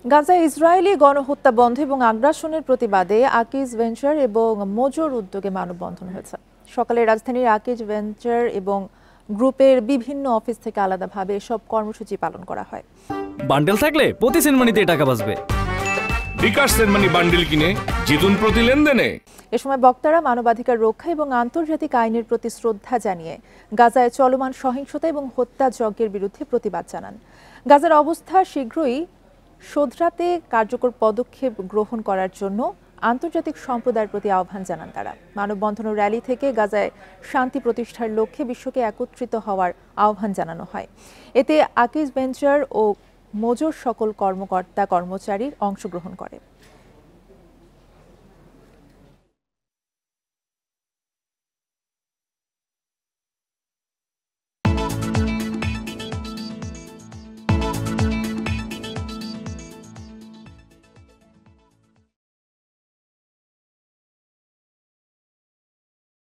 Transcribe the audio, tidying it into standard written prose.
গাজায় ইসরায়েলি গণহত্যা বন্ধ এবং আগ্রাসনের প্রতিবাদে আকিজ ভেঞ্চার এবং মোজোর উদ্যোগে মানববন্ধন হয়েছে। সকালে রাজধানীর আকিজ ভেঞ্চার এবং গ্রুপের বিভিন্ন অফিস থেকে আলাদাভাবে এসব কর্মসূচি পালন করা হয়। বান্ডেল থাকলে প্রতি সেনমানিতে টাকা বাঁচবে। বিকাশ সেনমানি বান্ডেল কিনে জিতুন প্রতি লেনদেনে। এ সময় বক্তারা মানবাধিকার রক্ষা এবং আন্তর্জাতিক আইনের প্রতি শ্রদ্ধা জানিয়ে গাজায় চলমান সহিংসতা এবং হত্যাযজ্ঞের বিরুদ্ধে প্রতিবাদ জানান। গাজার অবস্থা শীঘ্রই শোধরাতে কার্যকর পদক্ষেপ গ্রহণ করার জন্য আন্তর্জাতিক সম্প্রদায়ের প্রতি আহ্বান জানান তারা। মানববন্ধন ও র্যালি থেকে গাজায় শান্তি প্রতিষ্ঠার লক্ষ্যে বিশ্বকে একত্রিত হওয়ার আহ্বান জানানো হয়। এতে আকিজ ভেঞ্চার ও মোজোর সকল কর্মকর্তা কর্মচারী অংশগ্রহণ করে।